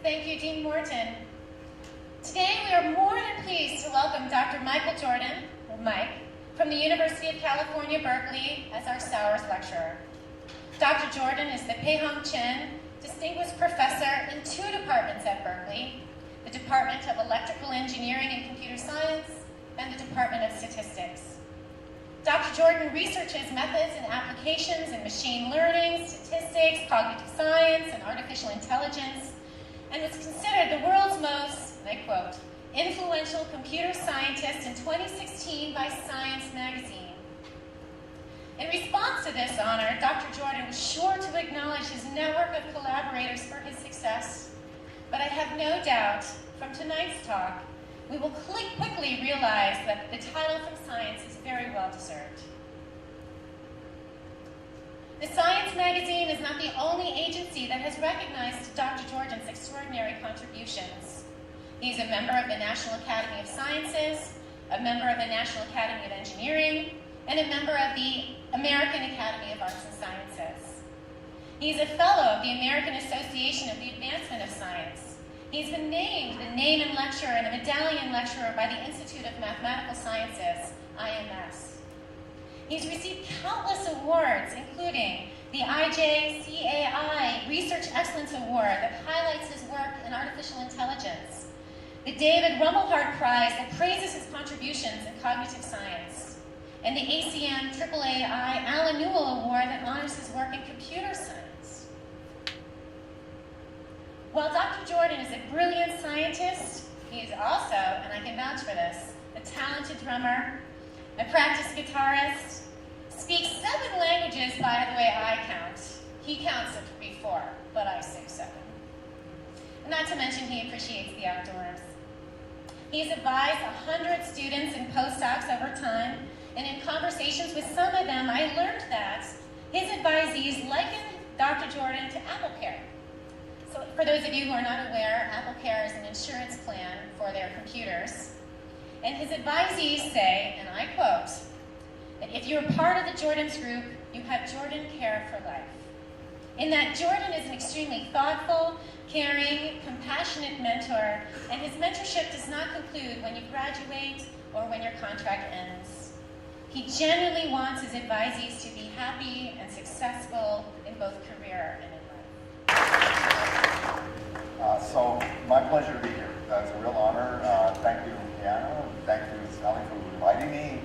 Thank you, Dean Morton. Today we are more than pleased to welcome Dr. Michael Jordan, or Mike, from the University of California, Berkeley, as our Sowers Lecturer. Dr. Jordan is the Pei Hong Chen Distinguished Professor in 2 departments at Berkeley, the Department of Electrical Engineering and Computer Science, and the Department of Statistics. Dr. Jordan researches methods and applications in machine learning, statistics, cognitive science, and artificial intelligence, and was considered the world's most, and I quote, influential computer scientist in 2016 by Science magazine. In response to this honor, Dr. Jordan was sure to acknowledge his network of collaborators for his success, but I have no doubt from tonight's talk, we will quickly realize that the title from Science is very well deserved. The Science magazine is not the only agency that has recognized Dr. Jordan's extraordinary contributions. He's a member of the National Academy of Sciences, a member of the National Academy of Engineering, and a member of the American Academy of Arts and Sciences. He's a fellow of the American Association of the Advancement of Science. He's been named the Name and Lecturer and a Medallion Lecturer by the Institute of Mathematical Sciences, IMS. He's received countless awards, including the IJCAI Research Excellence Award that highlights his work in artificial intelligence, the David Rumelhart Prize that praises his contributions in cognitive science, and the ACM AAAI Alan Newell Award that honors his work in computer science. While Dr. Jordan is a brilliant scientist, he is also, and I can vouch for this, a talented drummer, a practiced guitarist, speaks 7 languages by the way I count. He counts it to be 4, but I say 7. Not to mention he appreciates the outdoors. He's advised 100 students and postdocs over time, and in conversations with some of them, I learned that his advisees liken Dr. Jordan to AppleCare. So for those of you who are not aware, AppleCare is an insurance plan for their computers. And his advisees say, and I quote, that if you're part of the Jordan's group, you have Jordan Care for life. In that Jordan is an extremely thoughtful, caring, compassionate mentor, and his mentorship does not conclude when you graduate or when your contract ends. He genuinely wants his advisees to be happy and successful in both career and in life. So my pleasure to be here. It's a real honor. Thank you, Deanna, and thank you, Sally, for inviting me.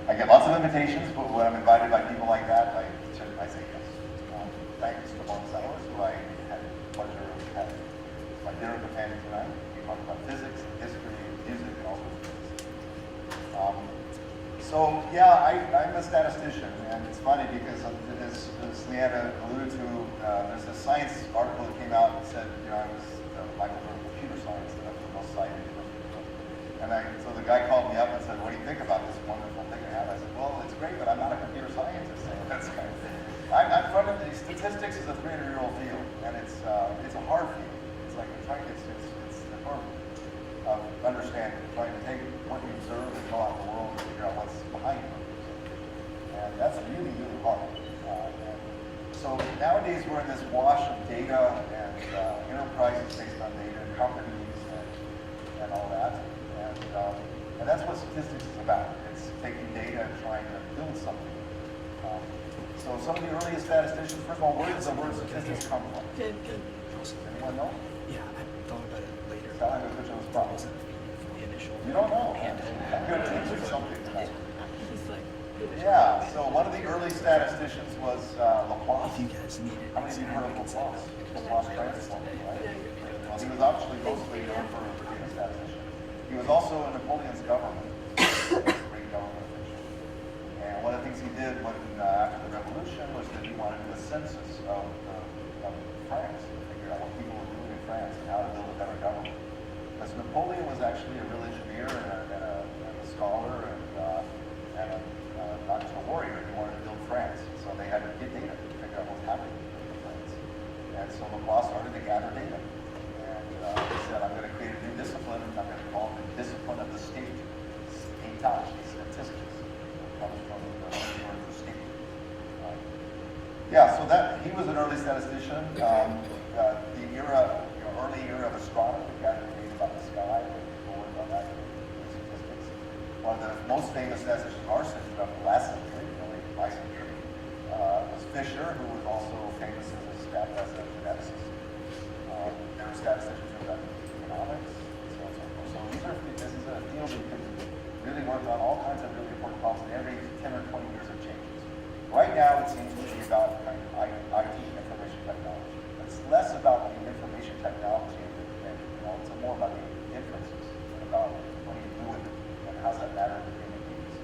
I get lots of invitations, but when I'm invited by people like that, I say yes. Thanks to Mark Sowers, who I had the pleasure of having my dinner companion tonight. We talked about physics, and history, and music, and all sorts of things. So yeah, I'm a statistician, and it's funny because as Leanna alluded to, there's a science article that came out and said, I was Michael from computer science, that I was the most cited. And so the guy called me up and said, what do you think about this wonderful thing I have? I said, well, it's great, but I'm not a computer scientist. So that's kind of, I'm from it. Statistics is a 300-year-old field, and it's a hard field. It's like it's the art of understanding, trying to take what you observe and go out in the world and figure out what's behind it. And that's really, really hard. And so nowadays we're in this wash of data and enterprises based on data, companies and all that. And that's what statistics is about. It's taking data and trying to build something. So some of the earliest statisticians, first of all, where does the word statistics come from? Anyone know? Yeah, I thought about it later. I'm going to put you on the spot. Wasn't the initial. You don't know? I'm going to teach you something tonight. Yeah, so one of the early statisticians was Laplace. If you guys need it. How many of you heard of Laplace? Laplace transform, right? Well, he was actually mostly known for being a statistician. He was also in Napoleon's government, a great government official. And one of the things he did when after the revolution was that he wanted to do a census of France to figure out what people were doing in France and how to build a better government. Because Napoleon was actually a real engineer and a scholar and not just a warrior. He wanted to build France, so they had to get data to figure out what's happening in France. And so Laplace started to gather data. He said, I'm going to create a new discipline, and I'm going to call it the discipline of the state. State, statistics. It comes from the word for state. Yeah, so that he was an early statistician. The era, early era of astronomy, gathering data about the sky, and people worked on that in statistics. One of the most famous statisticians of our century, of the last century, really my century, was Fisher, who was also famous as a geneticist. There were statisticians who have done economics, and so on and so forth. So this is a field that can really work on all kinds of really important problems, and every 10 or 20 years it changes. Right now, it seems to be about kind of IT, information technology. It's less about the information technology, and it's more about the inferences, and about what do you do with it, and how's that matter to human beings.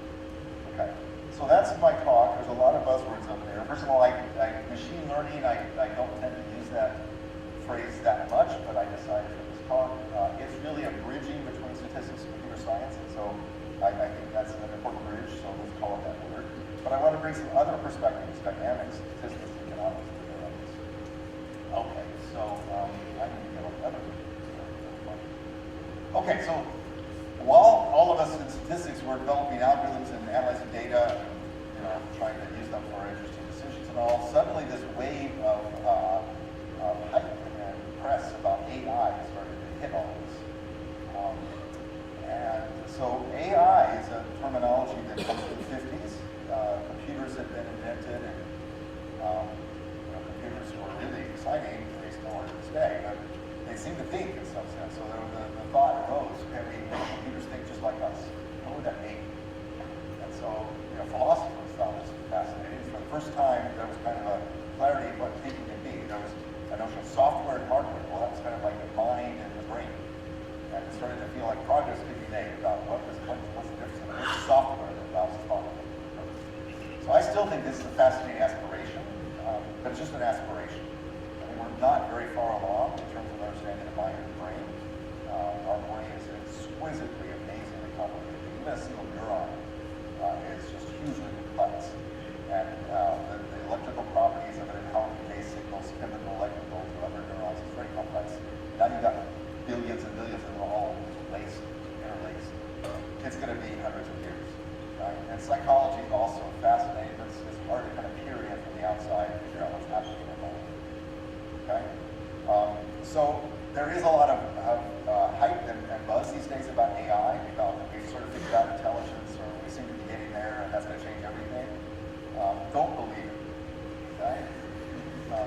Okay, so that's my talk. There's a lot of buzzwords up there. First of all, machine learning, I don't tend to use that phrase that much, but I decided for this talk, it's really a bridging between statistics and computer science, and so I think that's an important bridge, so let's call it that word. But I want to bring some other perspectives, dynamics, statistics, economics, to bear on this. Okay, so I need to get on the other. Okay, so while all of us in statistics were developing algorithms and analyzing data, trying to use them for interesting decisions and all, suddenly this wave of hype and press about AI started to hit all of us. And so AI is a terminology that comes from the 50s. Computers had been invented, and computers were really exciting. They still are to this day, but they seem to think in some sense. So the thought arose, can we make computers think just like us? What would that mean? And so philosophers found this fascinating. For the first time, there was kind of a clarity of what thinking can be. There was a notion of software and hardware. Well, that was kind of like the mind and the brain. And it started to feel like progress could be made about what's the difference in which software that allows thought. So I still think this is a fascinating aspiration, but it's just an aspiration. I mean, we're not very far along in terms of understanding the mind and the brain. Our brain is exquisitely, amazingly complicated. Even a single neuron is just hugely complex. And the electrical properties of it and how it conveys signals, chemical, electrical, to other neurons is very complex. Now you've got billions and billions of them all interlaced. It's going to be hundreds of years. Right? And psychology is also fascinating, but it's hard to kind of peer in from the outside and figure out what's happening in the mind. Okay? So there is a lot of hype and buzz these days about AI, about we've sort of figured out intelligence, or we seem to be getting there, and that's going to change everything. Don't believe it. Okay?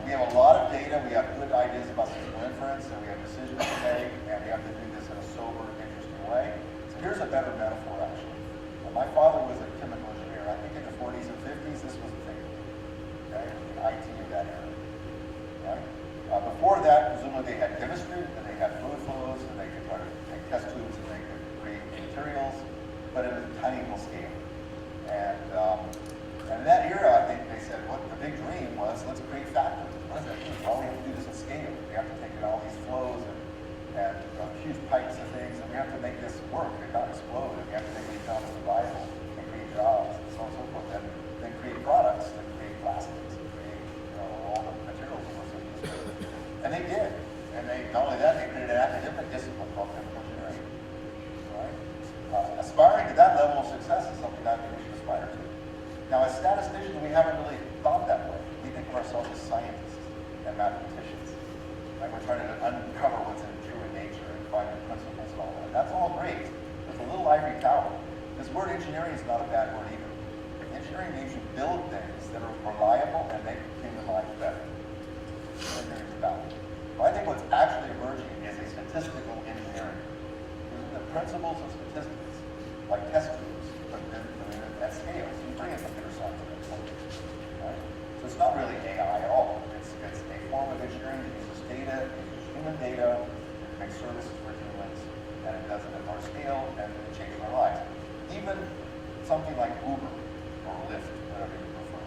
We have a lot of data, we have good ideas about statistical inference, and we have decisions to make, and we have to do this in a sober, interesting way. So here's a better metaphor, actually. My father was a chemical engineer. I think in the 40s and 50s, this was a thing. Okay? IT of that era. Right? Before that, presumably they had chemistry, and they had fluid flows, and they could take test tubes, and they could create materials, but at a tiny little scale. And in that era, I think they said, what the big dream was, let's create factories. What does that mean? Well, we have to do this at scale. We have to take in all these flows and huge pipes and things, and we have to make this work and not explode. And we have to make the economy survival and create jobs and so on and so forth. And then create products that create plastics and create all the materials that we're so used to. And they did. And not only that, they created an academic discipline called chemical engineering. Right? Aspiring to that level of success is something that I think we should aspire to. Now, as statisticians, we haven't really thought that way. We think of ourselves as scientists and mathematicians. Right? We're trying to uncover what's true in nature and find the principles and all that. That's all great. There's a little ivory tower. This word engineering is not a bad word either. Engineering means you build things that are reliable and make human life better. That's what engineering is about. But I think what's actually emerging is a statistical engineering. Using the principles of statistics, like test tubes, but then at scale. So you bring in computer science at that point. Right? So it's not really AI at all. It's a form of engineering that uses data, it uses human data, it makes services for humans, and it does it at our scale, and it changes our lives. Even something like Uber or Lyft, whatever you prefer.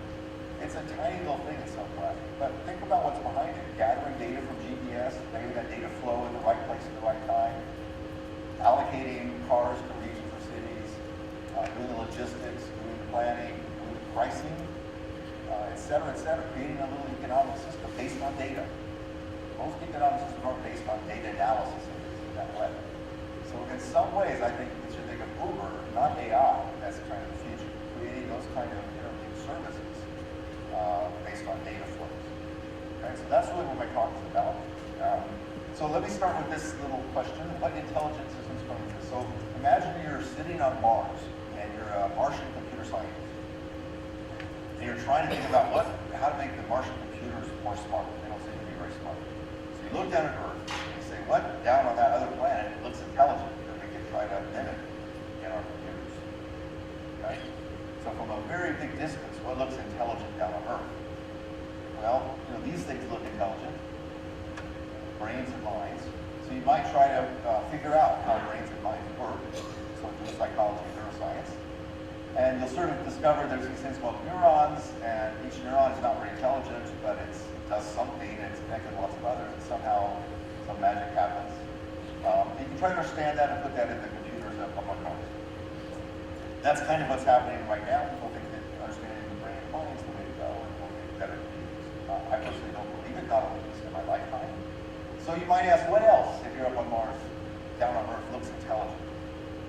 It's a tiny little thing in some way, but think about what's behind it. Gathering data from GPS, making that data flow in the right place at the right time, allocating cars to regions or cities, doing the logistics, doing the planning, doing the pricing, et cetera, creating a little economic system based on data. Most economic systems aren't based on data analysis in that way. So in some ways, I think we should think of Uber, not AI, as kind of the future, creating those kind of interlinked services based on data flows. Okay, so that's really what my talk is about. So let me start with this little question. What intelligent systems come from this? So imagine you're sitting on Mars and you're a Martian computer scientist. And you're trying to think about how to make the Martian computers more smart. They don't seem to be very smart. So you look down at Earth and you say, what down on that other planet looks intelligent that we can try to mimic in our computers? Okay? So from a very big distance, what looks intelligent down on Earth? Well, these things look intelligent. Brains and minds. So you might try to figure out how brains and minds work. So do psychology and neuroscience. And you'll sort of discover there's these things called neurons, and each neuron is not very intelligent, but it does something, and it's connected to lots of others, and somehow some magic happens. You can try to understand that and put that in the computers up on Mars. That's kind of what's happening right now. People think that understanding the brain and mind is the way to go, and will make better computers. I personally don't believe it, not at least in my lifetime. So you might ask, what else, if you're up on Mars, down on Earth, looks intelligent?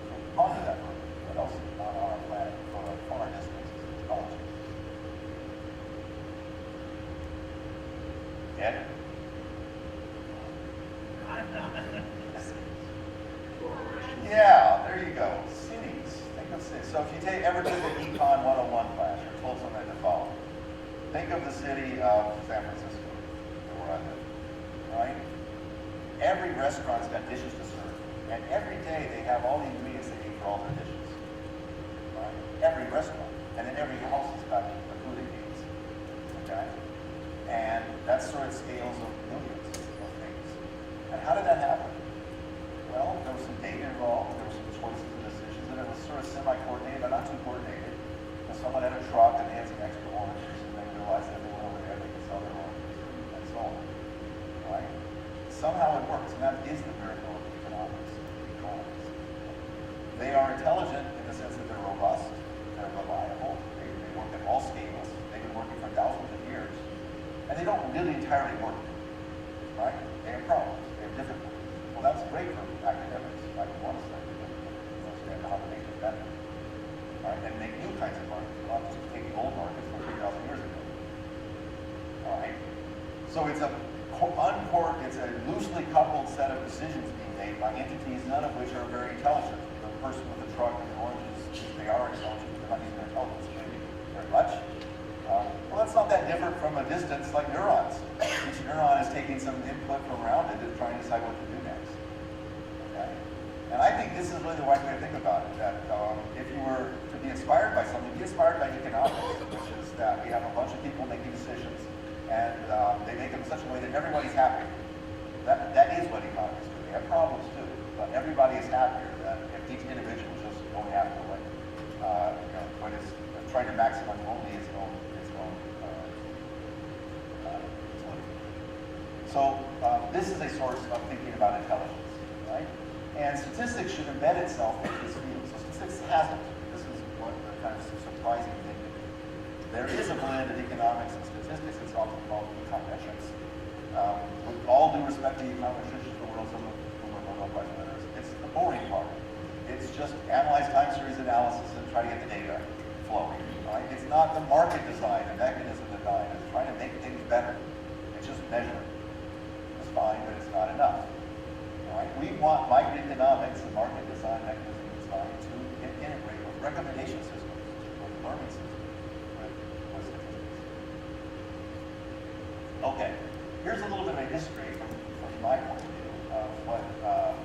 So ponder that for a minute. What else on our planet, from a far distance, is intelligent? Ed? Yeah, there you go. Cities. Think of cities. So if you ever took an Econ 101 class, you're told something to follow. Think of the city of San Francisco, where I live. Right? Every restaurant's got dishes to serve, and every day they have all the ingredients they need for all their dishes. Right? Every restaurant, and then every house has got the food it needs. Okay? And that's sort of scales of millions of things. And how did that happen? Well, there was some data involved, there were some choices and decisions, and it was sort of semi-coordinated, but not too coordinated. And someone had a truck and they had some extra oranges, and they realized that they went over there, they could sell their oranges, and so on. Right? Somehow it works, and that is the miracle of economics. They are intelligent in the sense that they're robust, they're reliable, they work at all scales, they've been working for thousands of years, and they don't really entirely work, right? They have problems, they have difficulties. Well, that's great for academics. I want to study them, understand how to make it better, right? And make new kinds of markets, not just taking old markets from 3,000 years ago. All right? So it's a loosely coupled set of decisions being made by entities, none of which are very intelligent. The person with the truck and the oranges, they are intelligent, but they're not using their intelligence very much. Well, that's not that different from a distance like neurons. Each neuron is taking some input from around it and trying to decide what to do next. Okay? And I think this is really the right way to think about it, that if you were to be inspired by something, be inspired by economics, which is that we have a bunch of people making decisions, and they make them in such a way that everybody's happy. That is what economists do. They have problems too, but everybody is happier than if each individual is just going after what is trying to maximize only its own. So this is a source of thinking about intelligence, right? And statistics should embed itself in this field. So statistics hasn't. This is what the kind of surprising thing to me. There is a blend of economics and statistics. It's often called econometrics. With all due respect to the econometricians of the world, some of whom are Nobel Prize winners, it's the boring part. It's just analyze time series analysis and try to get the data flowing. Right? It's not the market design, the mechanism design. It's trying to make things better. It's just measuring. It's fine, but it's not enough. Right? We want microeconomics and market design, mechanism design to integrate with recommendation systems, with learning systems, with statistics. Okay. Here's a little bit of a history from my point of view of what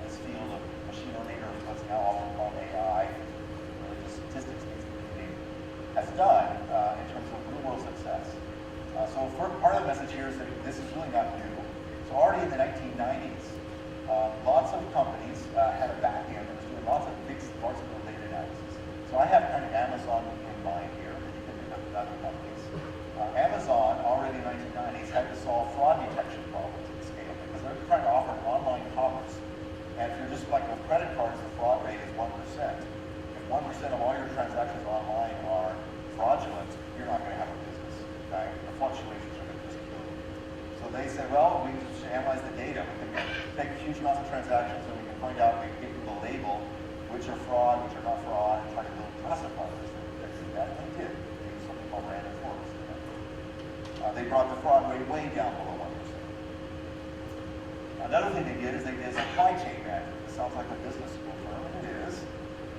this field of machine learning, or what's now often called AI, really just statistics has done in terms of real-world success. So part of the message here is that this is really not new. So already in the 1990s, lots of companies had a back end that was doing lots of big, large-scale data analysis. So I have kind of Amazon in mind here, but you can think of other companies. Amazon, already in the 1990s, had to solve fraud detection problems at scale because they're trying to offer online commerce. And if you're just like with credit cards, the fraud rate is 1%. If 1% of all your transactions online are fraudulent, you're not going to have a business. Okay? The fluctuations are going to just kill you. So they said, well, we should analyze the data. We can take huge amounts of transactions and we can find out, we can give people a label, which are fraud, which are not fraud, and try to build classifiers that see that. And they did. They used something called random forest. They brought the fraud rate way down below 1%. Another thing they did is they did supply chain management. It sounds like a business school term, and it is.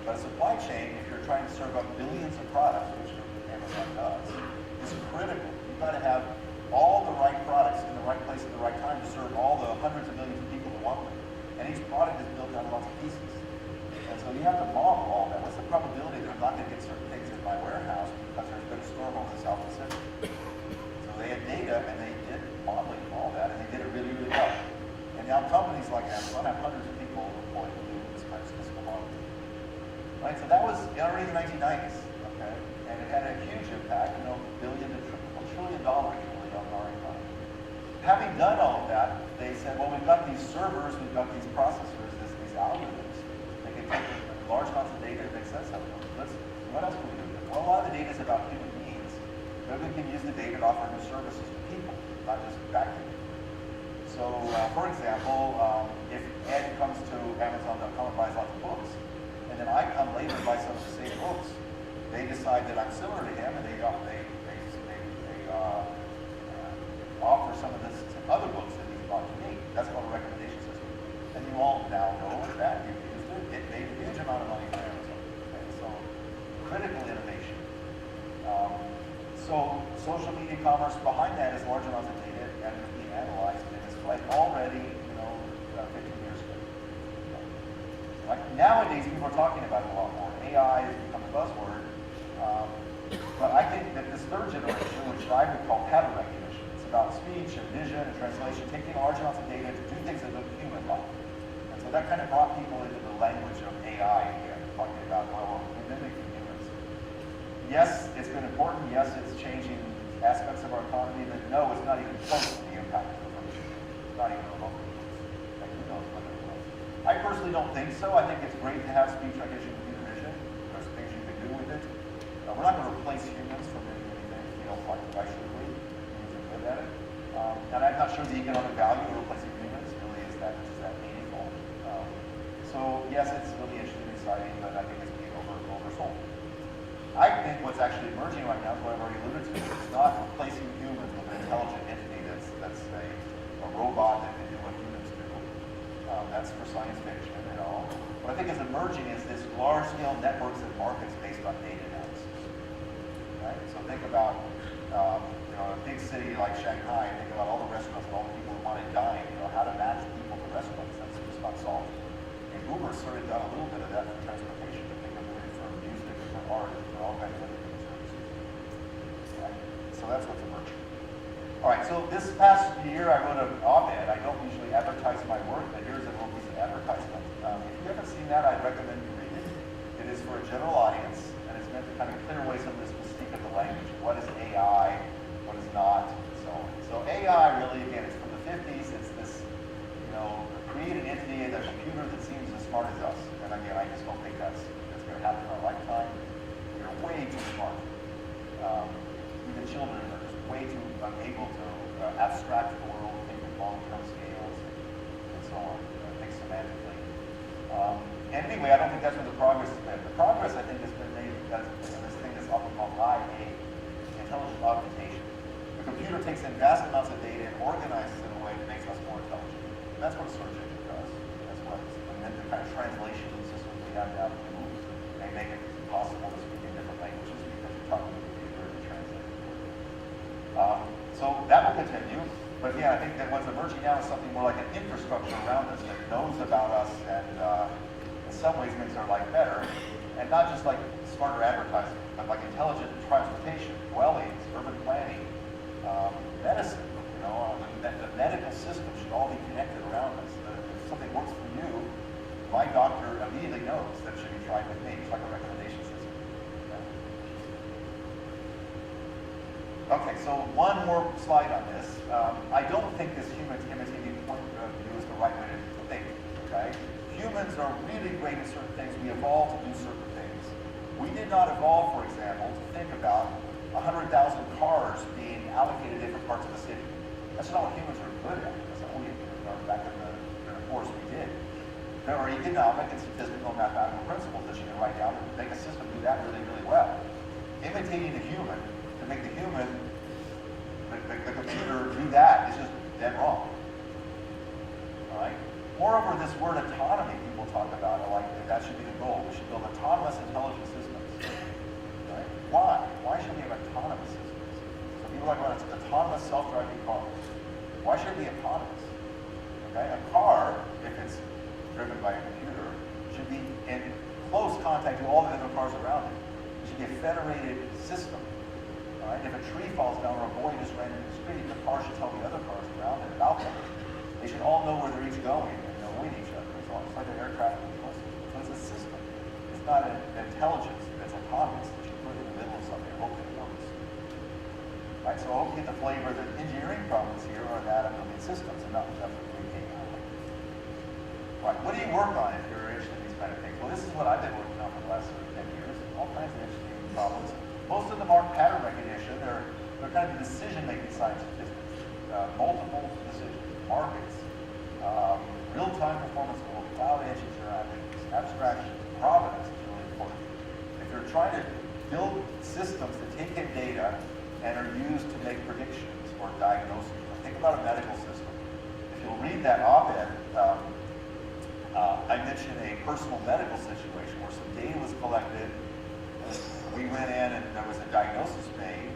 But a supply chain, if you're trying to serve up billions of products, which Amazon does, is critical. You've got to have all the right products in the right place at the right time to serve all the hundreds of millions of people who want them. And each product is built out of lots of pieces. And so you have to model all that. What's the probability that I'm not going to get certain things in my warehouse because there's been a storm over the South Pacific? So they had data, and they did modeling of all that, and they did it really, really well. And now companies like Amazon have hundreds of people employed to do this kind of statistical modeling. Right, so that was already the 1990s, okay? And it had a huge impact, billion to trillion dollars really on our economy. Having done all of that, they said, well, we've got these servers, we've got these processors, these algorithms. They can take large amounts of data and make sense of them. What else can we do with it? Well, a lot of the data is about human beings, but we can use the data to offer new services to people, not just back to people. So, for example, if Ed comes to Amazon.com and buys lots of books, and then I come later and buy some of the same books, they decide that I'm similar to him, and they offer some of this other books that he's bought to me. That's called a recommendation system. And you all now know that you've used it. It made a huge amount of money for Amazon. Okay? So, critical innovation. So, social media commerce behind that is large amounts of data and is being analyzed and is like already, 15 years ago. Like nowadays, people are talking about it a lot more. AI has become a buzzword. But I think that this third generation, which I would call pattern recognition, it's about speech and vision and translation, taking large amounts of data to do things that look human-like. And so that kind of brought people into the language of AI again, talking about, well, we're mimicking humans. Yes, it's been important. Yes, it's changing aspects of our economy, but no, it's not even close to the impact of it. It's not even remotely close. And who knows whether it will. I personally don't think so. I think it's great to have speech recognition computer vision. There's things you can do with it. We're not going to replace humans from doing anything. Why should we? Humans are good at it. And I'm not sure the economic value of replacing humans really is that meaningful. So yes, it's really interesting and exciting, but I think it's being oversold. I think what's actually emerging right now is what I've already alluded to. It's not replacing humans with an intelligent entity that's a robot that can do what humans do. That's for science fiction and all. What I think is emerging is this large-scale networks and markets based on data analysis. Right? So think about a big city like Shanghai, and think about all the restaurants and all the people who want to dine, how to match people to restaurants. That's just not solved. And Uber sort of done a little bit of that for transportation, but think of it for music, for art, for all kinds of other services. Right? So that's what's emerging. All right, so this past year I wrote an op-ed. I don't usually advertise my work, but here's a little piece of advertisement. If you haven't seen that, I'd recommend you read it. It is for a general audience, and it's meant to kind of clear away some of this mystique of the language. What is AI? What is not? And so on. So AI really, again, it's from the 50s. It's this, create an entity, a computer that seems as smart as us. And again, I just don't think that's going to happen in our lifetime. We're way too smart. Even children are just way too unable to abstract the world, think in long-term scales, and so on. Think semantically. Anyway, I don't think that's where the progress has been. The progress, I think, has been made because this thing that's often called IA, intelligent augmentation. The computer takes in vast amounts of data and organizes it in a way that makes us more intelligent. And that's what a search engine does. That's what the kind of translation systems we have now do. They make it possible to speak in different languages because you're talking to the computer and translating it. So that will continue. But yeah, I think that what's emerging now is something more like an infrastructure around us that knows about us and in some ways makes our life better. And not just like smarter advertising, but like intelligent transportation, dwellings, urban planning, medicine. The medical system should all be connected around us. If something works for you, my doctor immediately knows that it should be tried with me. It's like a recommendation system. Okay, so one more slide on this. I don't think this human imitating point of view is the right way to think. Okay, humans are really great at certain things. We evolved to do certain things. We did not evolve, for example, to think about 100,000 cars being allocated to different parts of the city. That's not what humans are good at. That's not what we back in the force we did. There are economic and statistical and mathematical principles that you can write down and make a system do that really, really well. Imitating the human to make the human, the computer do that is just dead wrong. All Moreover, this word autonomy people talk about, like that should be the goal. We should build autonomous intelligent systems. Right? Why? Why should we have autonomous systems? So people talk about autonomous self-driving cars. Why should it be autonomous? Okay? A car, if it's driven by a computer, should be in close contact with all the other cars around it. It should be a federated system. Right? If a tree falls down or a boy just ran into the street, the car should tell the other cars around it about them. They should all know where they're each going and avoid each other. It's like an aircraft control system. So it's a system. It's not an intelligence that's autonomous that you put in the middle of something and hope that it works. Right? So I hope you get the flavor that engineering problems here are that of building systems and not just AI. Right. What do you work on if you're interested in these kind of things? Well, this is what I've been working on for the last 10 years. All kinds of interesting problems. Most of them aren't pattern recognition. They're kind of decision-making science statistics. Multiple decisions, markets, real-time performance goals, cloud edge interactions, abstraction, provenance is really important. If you're trying to build systems that take in data and are used to make predictions or diagnoses, think about a medical system. If you'll read that op-ed, I mentioned a personal medical situation where some data was collected. We went in and there was a diagnosis made.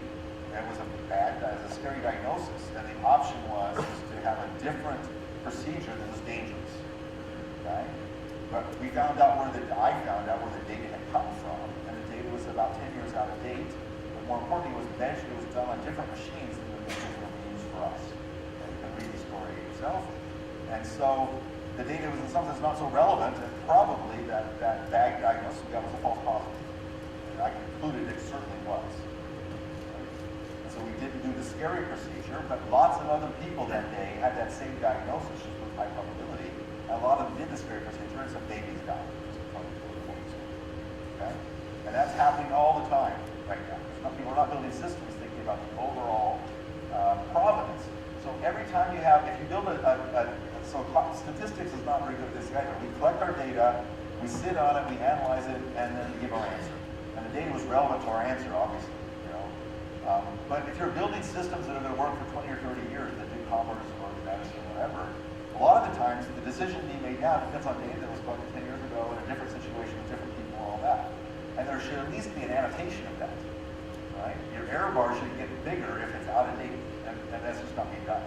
It was a scary diagnosis, and the option was to have a different procedure that was dangerous. Okay? But I found out where the data had come from, and the data was about 10 years out of date. But more importantly, it was measured, it was done on different machines than the machines that we use for us. And you can read the story yourself. And so the data was in some sense not so relevant, and probably that bad diagnosis we got was a false positive. And I concluded it certainly was. And so we didn't do the scary procedure, but lots of other people that day had that same diagnosis, just with high probability. And a lot of them did the scary procedure, and some babies died. Okay? And that's happening all the time right now. We're not building systems thinking about the overall provenance. So every time you have, if you build so statistics is not very good at this either. We collect our data, we sit on it, we analyze it, and then we give our answer. And the data was relevant to our answer, obviously. But if you're building systems that are going to work for 20 or 30 years that do commerce or medicine or whatever, a lot of the times the decision being made now depends on data that was collected 10 years ago in a different situation with different people and all that. And there should at least be an annotation of that. Right? Your error bar should get bigger if it's out of date, and that's just not being done.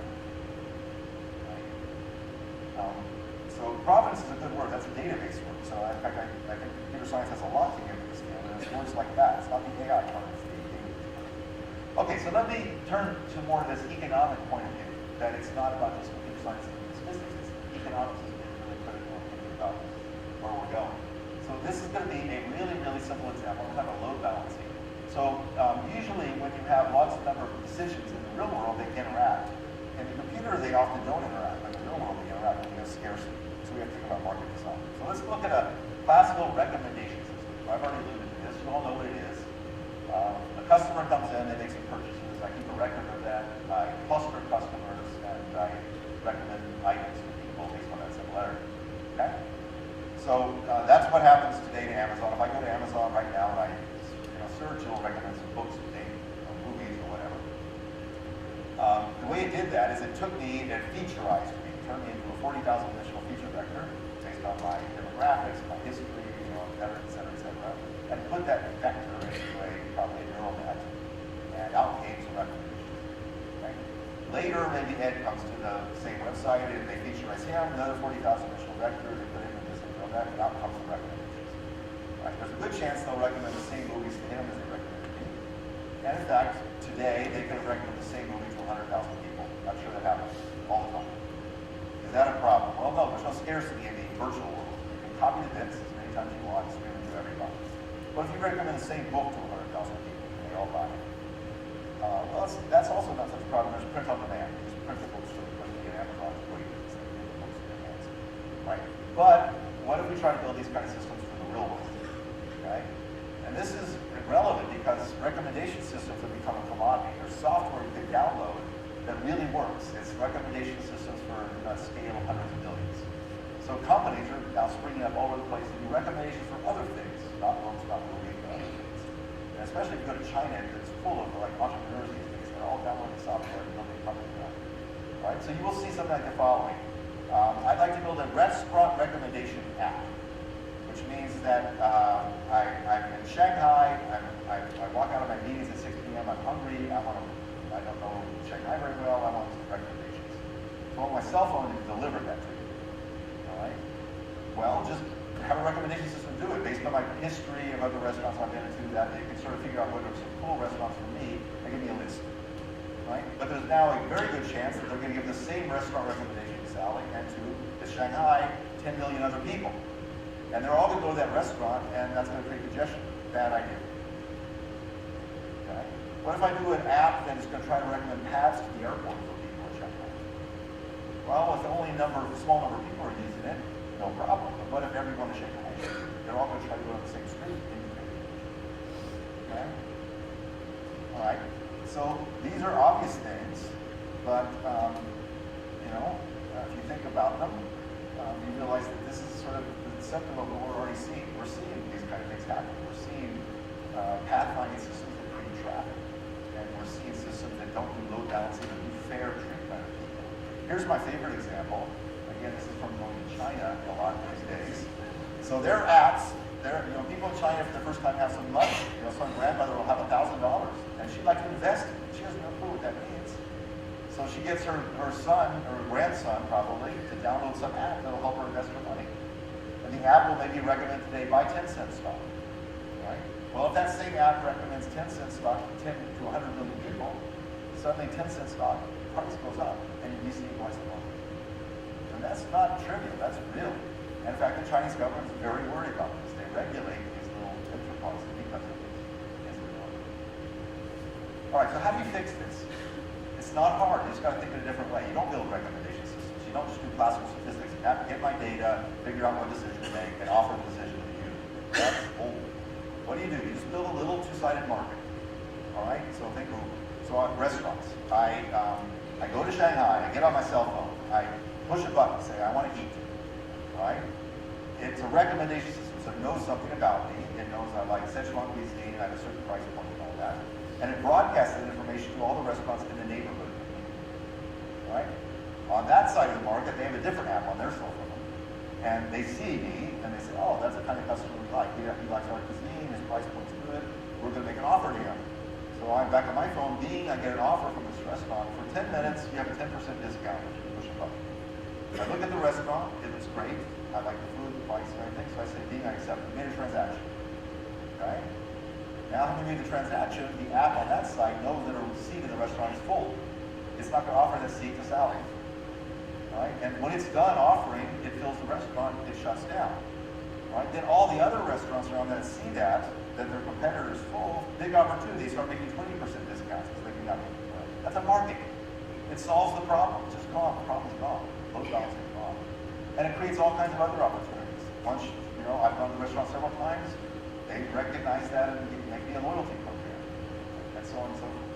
So provenance is a good word. That's a database word. So in fact, I think computer science has a lot to give to this field, and it's words like that. It's not the AI part. It's the database part. Okay, so let me turn to more of this economic point of view. That it's not about just computer science and statistics. It's economics is really critical in thinking about where we're going. So this is going to be a really, really simple example. We'll have a load balancing. So usually when you have lots of number of decisions in the real world, they interact. In the computer, they often don't interact. In the real world, they interact when you have scarcity. So we have to think about market design. So let's look at a classical recommendation system. I've already alluded to this. You all know what it is. A customer comes in, they make some purchases. I keep a record of that. I cluster customers, and I recommend items to people based on that simple letter. Okay? So that's what happens today to Amazon. If I go to Amazon right now and I search, it'll recommend some books to me, or movies, or whatever. The way it did that is it took me, it featureized me, it turned me into a 40,000 dimensional feature vector based on my demographics, my history, et cetera, and put that vector into probably a neural net, and out came some recommendations. Okay? Later, maybe Ed comes to the same website and they featureize him, another 40,000 dimensional vector, they put it in this neural net, and out comes some recommendations. Right? There's a good chance they'll recommend the same movies to him as they recommend to me. And in fact, today, they could have recommended the same movie to 100,000 people. I'm sure that happens all the time. Is that a problem? Well, no, there's no scarcity in the virtual world. You can copy the bits as many times as you want, stream it to everybody. But if you recommend the same book to 100,000 people, and they all buy it, well, that's also not such a problem. There's print on demand. You just print the books to Amazon, where you can send the books in your hands. Right? But what if we try to build these kind of systems for the real world? Okay? And this is relevant because recommendation systems have become a commodity. There's software you can download that really works. It's recommendation systems for a scale of hundreds of millions. So companies are now springing up all over the place to do recommendations for other things, not books, not movies, but other things. And especially if you go to China, it's full of entrepreneurs these days. They're all downloading software and building companies around it. Right? So you will see something like the following. I'd like to build a restaurant recommendation app, which means that I'm in Shanghai, I walk out of my meetings at 6 p.m., I'm hungry, I don't know Shanghai very well, I want some recommendations. So on my cell phone, it can deliver that to you. All right? Well, just have a recommendation system do it based on my history of other restaurants I've been into, that they can sort of figure out what are some cool restaurants for me and give me a list. Right? But there's now a very good chance that they're going to give the same restaurant recommendation to Sally and to Shanghai 10 million other people. And they're all going to go to that restaurant, and that's going to create congestion. Bad idea. Okay? What if I do an app that is going to try to recommend paths to the airport for people in Shanghai? Well, if only a small number of people are using it, no problem. But what if everyone in Shanghai is? They're all going to try to go on the same street. Okay? All right. So these are obvious things, but if you think about them, you realize that this is sort of the symptom of what we're already seeing. We're seeing these kind of things happen. We're seeing pathfinding systems that create traffic, and we're seeing systems that don't do load balancing or do fair treatment of people. Here's my favorite example. Again, this is from going to China a lot these days. So their apps, people in China for the first time have some money. Some grandmother will have $1,000, and she'd like to invest in it. She doesn't know what that means. So she gets her son, or grandson probably, to download some app that'll help her invest her money. And the app will maybe recommend today buy 10-cent stock. Right? Well, if that same app recommends 10-cent stock to 10 to 100 million people, suddenly 10-cent stock price goes up, and you see twice the market. And that's not trivial. That's real. In fact, the Chinese government is very worried about this. They regulate these little enterprises because of this. All right, so how do you fix this? It's not hard. You just got to think in a different way. You don't build recommendation systems. You don't just do classical statistics. You have to get my data, figure out what decision to make, and offer the decision to you. That's old. What do? You just build a little two-sided market. All right? So think of restaurants. I go to Shanghai. I get on my cell phone. I push a button, say I want to eat. All right? It's a recommendation system, so it knows something about me. It knows I like Szechuan cuisine, I have a certain price point and all that. And it broadcasts that information to all the restaurants in the neighborhood. All right? On that side of the market, they have a different app on their cell phone. And they see me, and they say, oh, that's the kind of customer we like. He likes our cuisine, his price point's good, we're going to make an offer to him. So I'm back on my phone, I get an offer from this restaurant. For 10 minutes, you have a 10% discount if you push a button. I look at the restaurant, it looks great. I like the food, the price, and everything. So I say, I accept. We made a transaction. Okay? Now when we made the transaction, the app on that site knows that a seat in the restaurant is full. It's not going to offer that seat to Sally. All right? And when it's done offering, it fills the restaurant, it shuts down. All right? Then all the other restaurants around that see that their competitor is full, big opportunity. They start making 20% discounts because they can have it. That's a market. It solves the problem. It's just gone. The problem's gone. Load balancing is gone. And it creates all kinds of other opportunities. Once, I've gone to the restaurant several times, they recognize that and make me a loyalty program, and so on and so forth.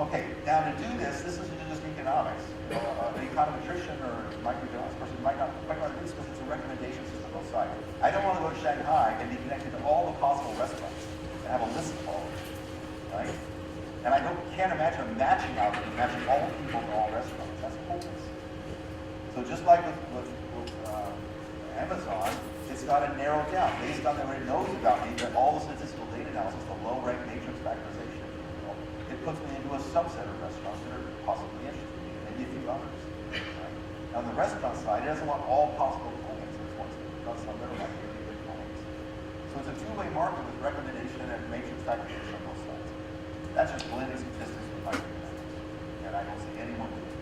Okay, now to do this isn't just economics. An econometrician or microeconomics person might not quite want to do this because it's a recommendation system on both sides. I don't want to go to Shanghai and be connected to all the possible restaurants and have a list of all of them, right? And I can't imagine a matching algorithm matching all people to all restaurants. That's hopeless. So just like with Amazon, it's got to narrow down based on what it knows about me, that all the statistical data analysis, the low-rank matrix factorization, it puts me into a subset of restaurants that are possibly interested in me, and maybe a few others. Right? Now, on the restaurant side, it doesn't want all possible clients. It wants some that are likely to be good clients. So it's a two-way market with recommendation and matrix factorization on both sides. That's just blending statistics with microeconomics, and I don't see anyone doing it.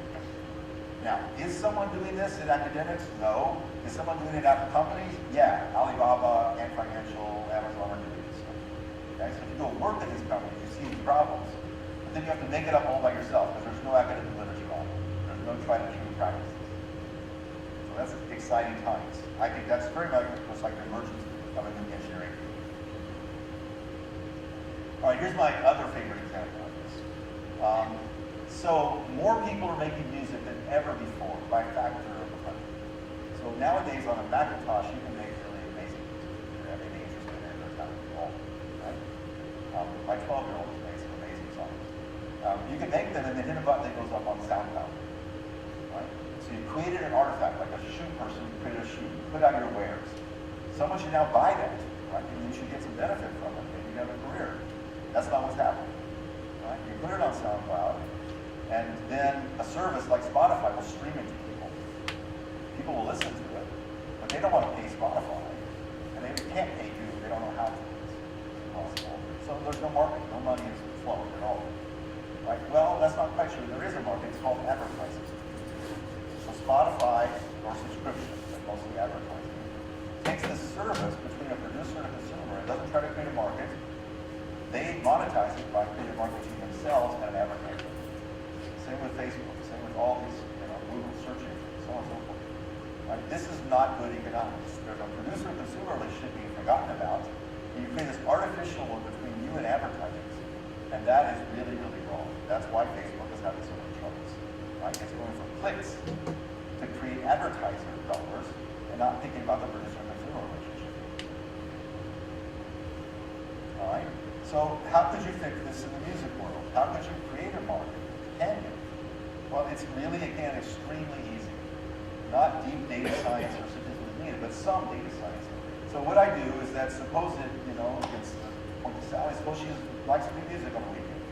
Now, is someone doing this in academics? No. Is someone doing it at companies? Yeah. Alibaba, Ant Financial, Amazon are doing this stuff. Okay? So if you go work at these companies, you see these problems, but then you have to make it up all by yourself because there's no academic literature on it. There's no tried and true practices. So that's exciting times. I think that's very much like the emergence of a new engineering field. All right, here's my other favorite example of this. So more people are making music than ever before by a factor of 100. So nowadays on a Macintosh, you can make really amazing music. If you're really interested in it, there's not all, right? My 12-year-old has made some amazing songs. You can make them and then hit a button that goes up on SoundCloud. artifact, like a shoe person created a shoe, put out your wares. Someone should now buy that, right? And you should get some benefit from it. Maybe you have a career. That's not what's happening, right? You put it on SoundCloud, and then a service like Spotify will stream it to people. People will listen to it, but they don't want to pay Spotify, and they can't pay you. They don't know how to. It's impossible. So there's no market, no money is flowing at all. Right? Well, that's not quite true. There is a market. It's called advertising. So Spotify, or subscription, but mostly advertising, takes this service between a producer and a consumer. It doesn't try to create a market. They monetize it by creating a market between themselves and an advertiser. Same with Facebook. Same with all these, Google search engines, so on and so forth. Right? This is not good economics. There's a producer-consumer relationship being forgotten about. And you create this artificial one between you and advertisers. And that is really, really wrong. That's why Facebook is having so many troubles. Right? It's going for clicks to create advertiser dollars and not thinking about the producer-consumer relationship. All right? So how could you fix this in the music world? How could you create a market? Can you? Well, it's really, again, extremely easy. Not deep data science or statistics needed, but some data science. So what I do is that suppose that, against the point to Sally, suppose she likes to do music on the weekend,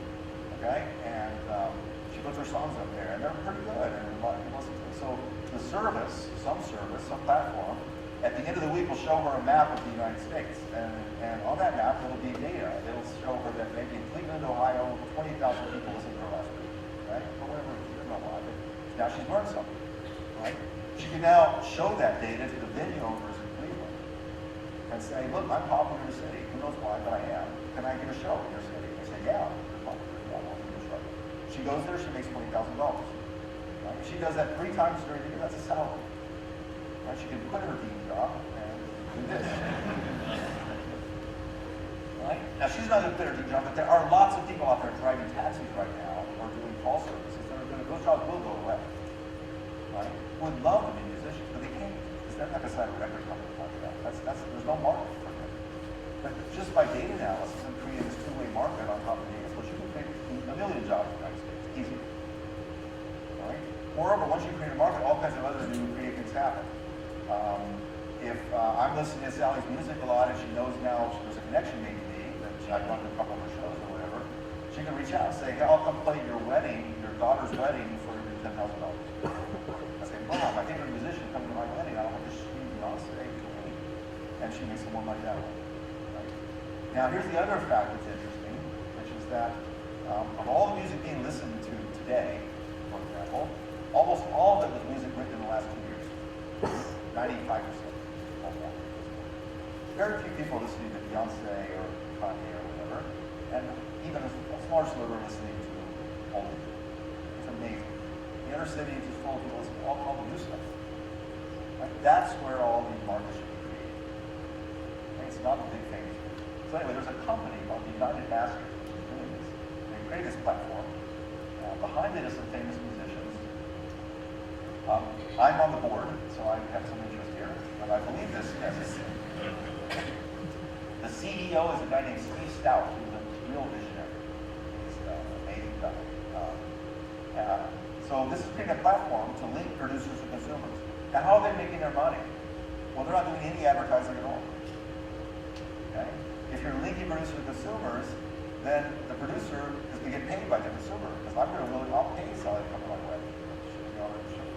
okay? And she puts her songs up there, and they're pretty good, and a lot of people listen to them. So the service, some platform, at the end of the week will show her a map of the United States. And on that map, it'll be data. It'll show her that maybe in Cleveland, Ohio, 20,000 people listened to her last week, right? Or whatever, you don't know why, but now she's learned something, right? She can now show that data to the venue owners in Cleveland and say, look, I'm popular in the city. Who knows why, but I am. Can I get a show in your city? They say, yeah, you're popular. Yeah, I want to get a show. She goes there, she makes $20,000. Right? If she does that 3 times during the year, that's a salary. Right? She can quit her dean job and do this. Right? Now, she's not going to quit her dean job, but there are lots of people out there driving taxis right now or doing call services that are going to, those jobs will go away. Right? Would love to be musicians, but they can't, because they're not going to sign a record company contract. There's no market for them. But just by data analysis and creating this two-way market on top of data, so you can create a million jobs in the United States. Easy. All right? Moreover, once you create a market, all kinds of other new creative things happen. If I'm listening to Sally's music a lot and she knows now there's a connection made to me, that I've gone to a couple of her shows or whatever, she can reach out and say, hey, I'll come play your wedding, your daughter's wedding for $10,000. I say, wow, my favorite musician coming to my wedding, I don't have to scream Beyonce. And she makes some more money that way. Right? Now, here's the other fact that's interesting, which is that of all the music being listened to today, for example, almost all of it was music written in the last 2 years. 95%. Very few people listening to Beyonce or Kanye or whatever, and even a smaller sliver listening to old music. It's amazing. The inner city is just full of people listening to all the new stuff. Right? That's where all these markets should be created. Right? It's not a big thing. So anyway, there's a company called the United Masters which is doing this. They created this platform. Behind it is some famous musicians. I'm on the board, so I have some interest here, but I believe this is. The CEO is a guy named Steve Stout, who's a real visionary. He's an amazing guy. So this is creating a platform to link producers to consumers. Now, how are they making their money? Well, they're not doing any advertising at all. Okay? If you're linking producers to consumers, then the producer is going to get paid by the consumer. Because I'll pay Sally to come to my wedding.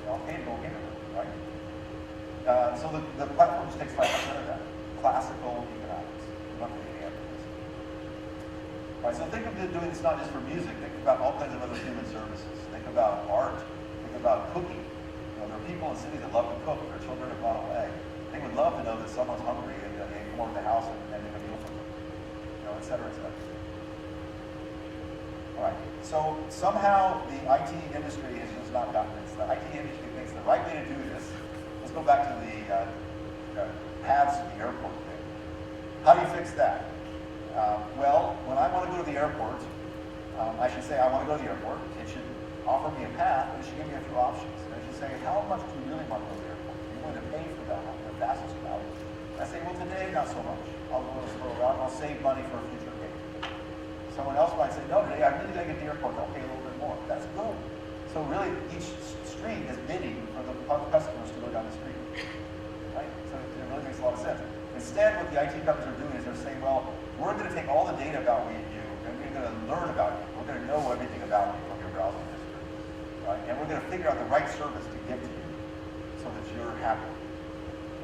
I'll pay to go here, right? So the platform just takes 5% of that. Classical economics. Not really any advertising. Right, so think of doing this not just for music. Think about all kinds of other human services. Think about art. Think about cooking. There are people in cities that love to cook. Their children have gone away. They would love to know that someone's hungry and they come over to the house and make a meal for them. Et cetera, et cetera. All right. So somehow the IT industry has just not gotten this. The IT industry thinks the right way to do this. Let's go back to the paths to the airport thing. How do you fix that? Well, when I want to go to the airport, I should say I want to go to the airport. It should offer me a path, and it should give me a few options. And it should say, how much do you really want to go to the airport? Are you going to pay for the fastest route? And I say, well, today, not so much. I'll go a slow route, and I'll save money for a future pay. Someone else might say, no, today I really got to get to the airport. I'll pay a little bit more. That's good. So really, each street is bidding for the customers to go down the street. Right? So it really makes a lot of sense. Instead, what the IT companies are doing is they're saying, well, we're going to take all the data about you, and we're going to learn about you. We're going to know everything about you from your browsing history. Right? And we're going to figure out the right service to give to you so that you're happy.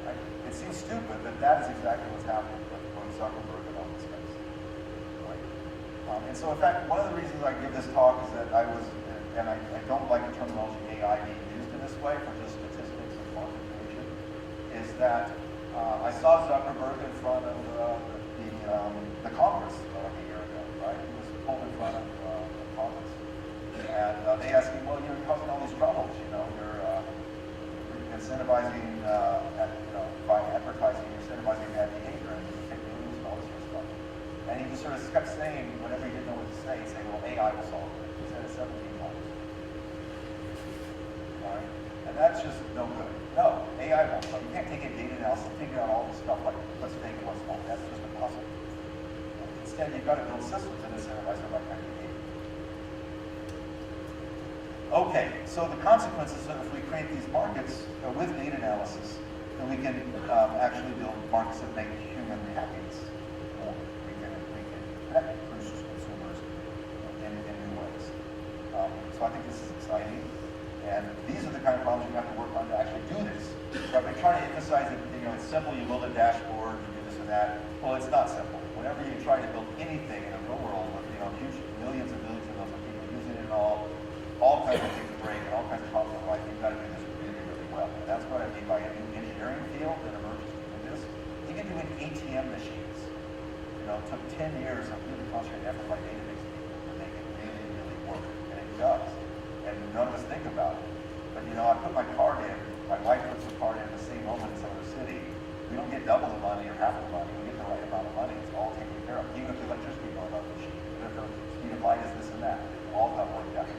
Right? It seems stupid, but that is exactly what's happening with Zuckerberg and all this guys. Right? And so, in fact, one of the reasons I give this talk is that I was, and I don't like the terminology AI being used in this way for just statistics and market creation, is that I saw Zuckerberg in front of the Congress a year ago, right? He was pulled in front of the Congress. And they asked him, well, you're causing all these troubles, you're incentivizing, by advertising, you're incentivizing bad behavior, and you take news and all this sort of stuff. And he just sort of kept saying, whenever he didn't know what to say, he'd say, well, AI will solve it. He said it 17 times. All right? And that's just no good. No, AI won't solve it. You can't take a data analysis and figure out all this stuff like what's fake and what's false. That's just impossible. Instead, you've got to build systems and incentivize the right kind of behavior. Okay, so the consequences of if we create these markets with data analysis, then we can actually build markets that make human happiness more. We can connect consumers in new ways. So I think this is exciting. And these are the kind of problems you have to work on to actually do this. So I've been trying to emphasize that it's simple, you build a dashboard, you do this and that. Well, it's not simple. Whenever you try to build anything in the real world with huge millions and millions of people using it all kinds of things break, and all kinds of problems in life, you've got to do this really, really well. And that's what I mean by a new engineering field that emerges to do this. You can do it in ATM machines. It took 10 years of really concentrated effort by database people to make it really, really work. And it does. And none of us think about it. But I put my card in, my wife puts the card in at the same moment in some other city. We don't get double the money or half the money. We get the right amount of money. It's all taken care of. Even if the electricity goes on the machine, even if the speed of light is this and that, it all got worked out.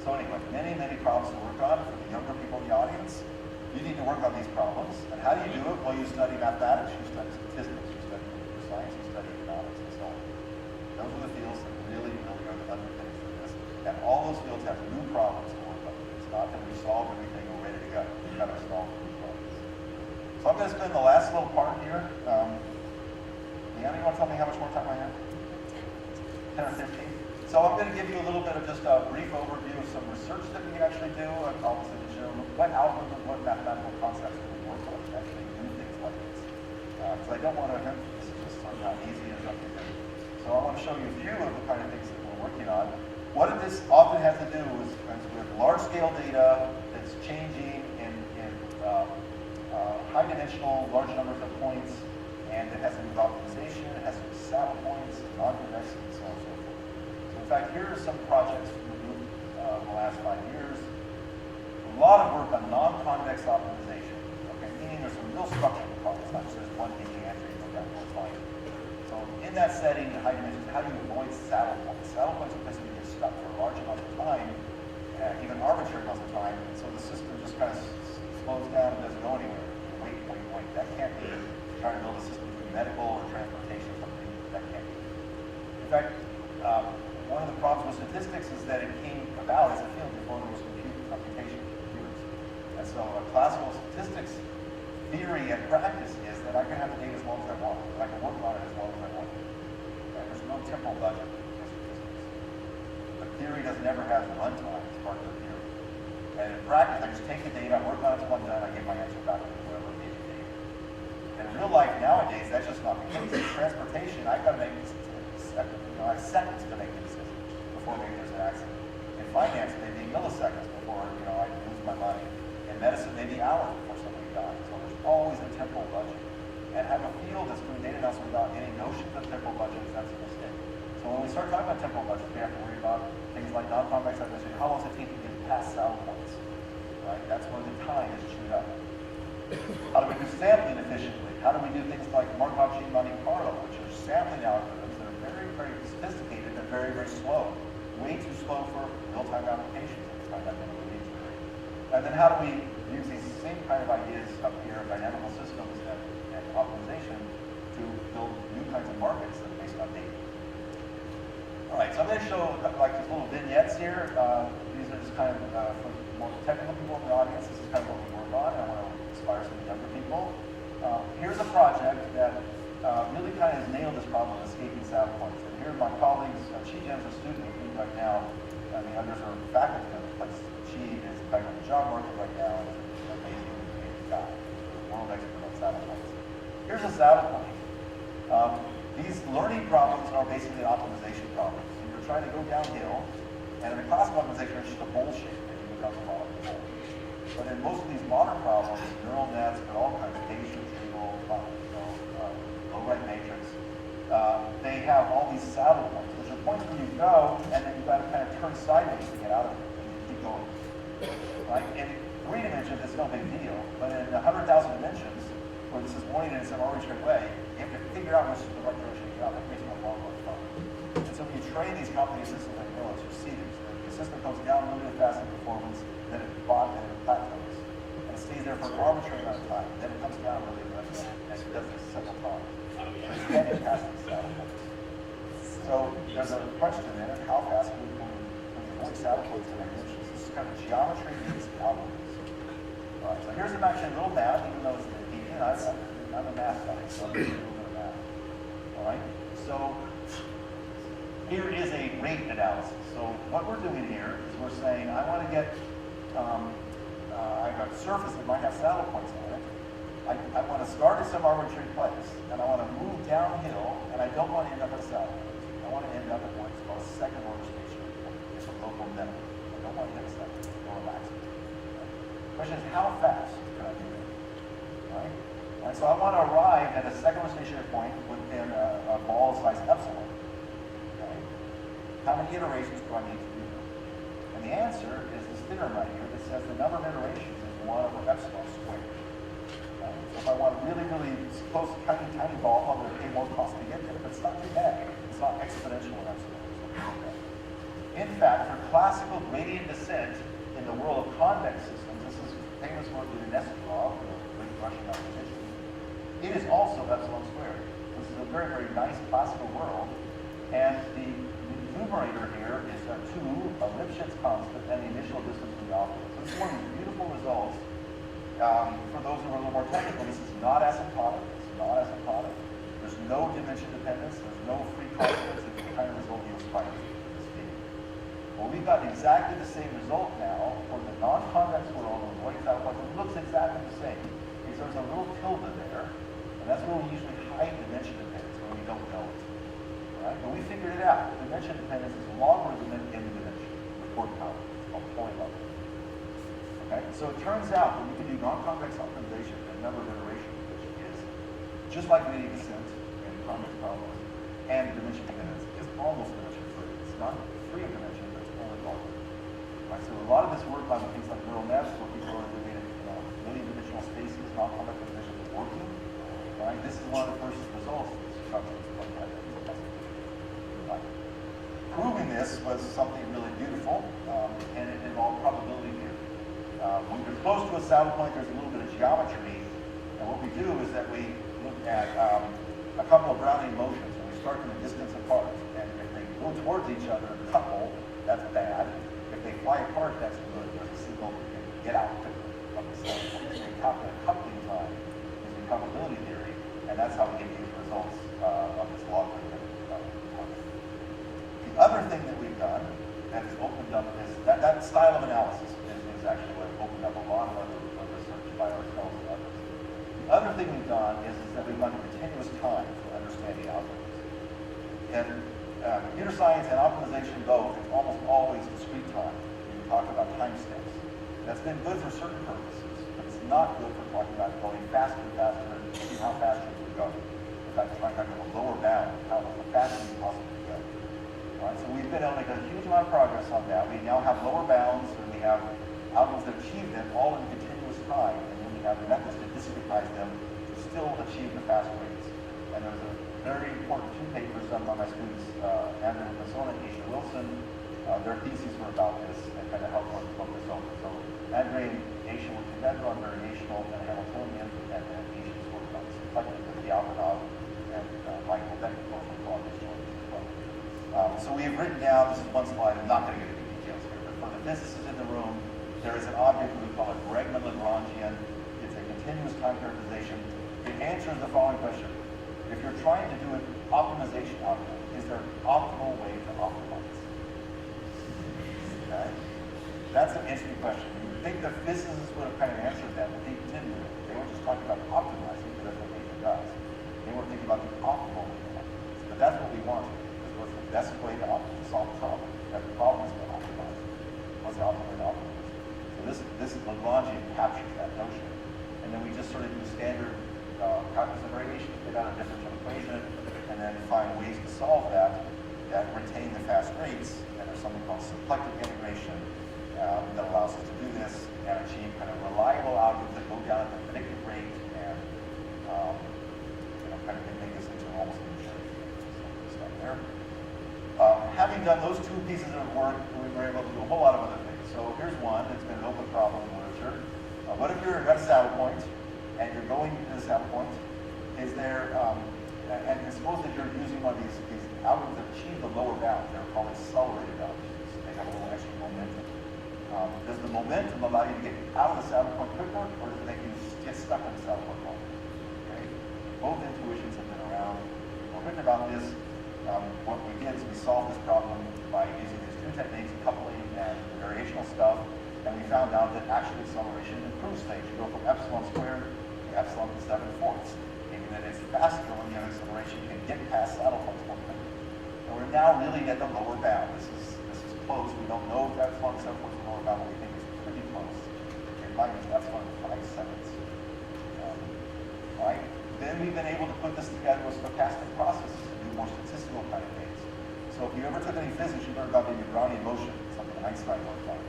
So anyway, many, many problems to work on for the younger people in the audience. You need to work on these problems. And how do you do it? Well, you study mathematics, you study statistics, you study computer science, you study economics, and so on. Those are the fields that really, really are the underpinnings of this. And all those fields have new problems to work on. It's not that we solve everything, we're ready to go. We've got to solve new problems. So I'm going to spend the last little part here. Leanna, you want to tell me how much more time I have? 10 or 15? So I'm going to give you a little bit of just a brief overview of some research that we actually do. I'll also show what algorithms, what mathematical concepts do we work on to actually do things like this. Because I don't want to, this is just sort of how easy it is up to do. So I want to show you a few of the kind of things that we're working on. What this often has to do is with large-scale data that's changing in high-dimensional, large numbers of points, and it has to do with optimization, it has to do with saddle points, non-convex, and so on and so forth. In fact, here are some projects we moved in the last 5 years. A lot of work on non-convex optimization. Okay, meaning there's some real structural problems, not just one easy answer you go down and find. So in that setting, in high dimensions, how do you avoid saddle points? Saddle points are places where you get stuck for a large amount of time, even arbitrary amounts of time, and so the system just kind of slows down and doesn't go anywhere. Wait. That can't be trying to build a system for medical or transportation or something. That can't be. In fact, one of the problems with statistics is that it came about as a field before there was computation computers. And so classical statistics theory and practice is that I can have the data as long as I want, and I can work on it as long as I want. And there's no temporal budget for statistics. But theory does never have runtime as part of the theory. And in practice, I just take the data, I work on it until I'm done, I get my answer back to whoever gave the data. And in real life nowadays, that's just not the case. In transportation, I've got to make I have seconds to make the decision before maybe there's an accident. In finance, maybe milliseconds before I lose my money. In medicine, maybe hours before somebody dies. So there's always a temporal budget. And have a field that's doing data analysis without any notions of temporal budgets, that's a mistake. So when we start talking about temporal budgets, we have to worry about things like non-convex optimization. How long does it take to get past saddle points? Right? That's when the time is chewed up. How do we do sampling efficiently? How do we do things like Markov-Chain Monte Carlo, which are sampling algorithms that are very, very sophisticated and very, very slow. Way too slow for real-time applications at the time that many of these are. And then how do we use these same kind of ideas up here, dynamical systems and optimization, to build new kinds of markets that are based on data? All right, so I'm going to show like these little vignettes here. kind of, for more technical people in the audience, this is kind of what we work on, and I want to inspire some younger people. Here's a project that really kind of has nailed this problem of escaping saddle points. And here are my colleagues, Chi Jen's a student with me right now, and the others are faculty in the place. Chi is in fact on the job market right now, and is an amazing guy, world expert on saddle points. Here's a saddle point. These learning problems are basically optimization problems. So you're trying to go downhill, and in the classical optimization, it's just a bowl shape, and you become a lot of bowl. But in most of these modern problems, neural nets, but all kinds of data retrieval, low right matrix, they have all these saddle points, which are points where you go, and then you've got to kind of turn sideways to get out of it, and you keep going. Right? In 3 dimensions, it's no big deal, but in 100,000 dimensions, where this is pointed in some arbitrary way, you have to figure out which is the right direction to get out. That creates a long problem. And so when you train these complicated systems like neurons, you see this. The system goes down a little bit fast in performance, then it plateaus, and it stays there for an arbitrary amount of time. Then it comes down really aggressively, and it does this several times. It's getting past these saddle points. So there's a question in it, how fast can we avoid saddle points in our dimensions? This is kind of geometry meets algorithms. All right, so here's actually a little math, even though it's the deviant. I'm a math guy, so I'm going to do a little bit of math. All right, so here is a rate analysis. So what we're doing here is we're saying, I want to get, I've got a surface that might have saddle points on it. I want to start at some arbitrary place, and I want to move downhill, and I don't want to end up at a saddle point. I want to end up at what's called a second order stationary point. It's a local minimum. I don't want to hit a second or a maximum. The question is, how fast can I do that? Right? And so I want to arrive at a second order stationary point within a ball size epsilon. Okay? How many iterations do I need to do that? And the answer is this theorem right here that says the number of iterations is 1 over epsilon squared. So if I want a really, really close, tiny, tiny ball, I'm going to pay more cost to get there, but it's not too bad. It's not exponential in epsilon. In fact, for classical gradient descent in the world of convex systems, this is famous work with Nesterov, the great Russian mathematician, it is also epsilon squared. This is a very, very nice classical world, and the numerator here is 2, a Lipschitz constant, and the initial distance from the algorithm. So this is one of these beautiful results. For those who are a little more technical, this is not asymptotic. It's not asymptotic. There's no dimension dependence. There's no free constants. It's the kind of result you'll find in this field. Well, we've got exactly the same result now for the non-convex world of avoiding saddle points. It looks exactly the same. Because there's a little tilde there, and that's where we usually hide dimension dependence when we don't know it. Right? But we figured it out. The dimension dependence is logarithm in the dimension, record power. It's called point level. Okay? So it turns out that we can do non-convex optimization and number of iterations, which is just like gradient descent in convex problems, and dimension dependence is almost dimension free. It's not free of dimension, but it's only logarithm. Right? So a lot of this work on things like neural nets, where people are doing million-dimensional spaces, non-convex optimization is working. Right? This is one of the first results of this structure. Proving this was something really beautiful, and it involved probability theory. When we're close to a saddle point, there's a little bit of geometry, and what we do is that we look at a couple of Brownian motions, and we start them a distance apart. And if they go towards each other and couple, that's bad. If they fly apart, that's good. There's a signal that you can get out quickly from the saddle point. So we calculate coupling time using probability theory, and that's how we get these results of this logarithm. The other thing that we've done that has opened up is that style of analysis is actually what opened up a lot of other research by ourselves and others. The other thing we've done is that we've gone to continuous time for understanding algorithms. And computer science and optimization both, it's almost always discrete time. We talk about time steps. That's been good for certain purposes, but it's not good for talking about going faster and faster and see how fast you can go. In fact, trying to have a lower bound, how fast you can possibly go. All right, so we've been able to make a huge amount of progress on that. We now have lower bounds, and we have algorithms that achieve them all in continuous time, and then we have methods to discretize them to still achieve the fast rates. And there's a very important 2 papers done by my students, Andrew Masona and Aisha Wilson. Their theses were about this and kind of helped look this over. So Andrew and Aisha were together on variational and Hamiltonian, and Aisha's worked on symplectic with the Albanov and Michael Beck both from Columbus Georgia as well. So we have written down, this is one slide, I'm not going to get into details here, but for the physicists in the room, an object, we call it Bregman-Lagrangian. It's a continuous time characterization. It answers the following question. If you're trying to do an optimization algorithm, is there an optimal way to optimize? Okay? That's an interesting question. You would think that physicists would have kind of answered that, but they didn't. They were just talking about optimizing, because that's what nature does. They weren't thinking about the optimal way to optimize. But that's what we wanted, because what's the best way to solve the problem? That the problem is to optimize. What's the optimal way to optimize? So this Lagrangian captures that notion. And then we just sort of do standard calculus of variation, get out a differential equation, and then find ways to solve that retain the fast rates, and there's something called symplectic integration that allows us to do this and achieve kind of reliable algorithms that go down at the predicted rate and kind of make this into almost a machine. Stuff there. Having done those two pieces of work, we were able to do a whole lot of other things. So here's one that's been an open problem in literature. What if you're at a saddle point and you're going to the saddle point? Is there, and suppose that you're using one of these algorithms that achieve the lower bound. They're called accelerated algorithms. They have a little extra momentum. Does the momentum allow you to get out of the saddle point quicker, or does it make you get stuck in the saddle point longer? Okay? Both intuitions have been around. We're written about this. What we did is we solved this problem by using these two techniques, coupling and variational stuff, and we found out that actually acceleration improves things. You go from epsilon squared to epsilon to 7/4, meaning that it's faster when you have acceleration. You can get past saddle points more quickly. And we're now really at the lower bound. This is close. We don't know if epsilon 7/4 is the lower bound, but we think it's pretty close. It might be epsilon 5/7. Right? Then we've been able to put this together with stochastic processes to do more statistical kind of things. So if you ever took any physics, you learned about maybe Brownian motion, something Einstein worked on.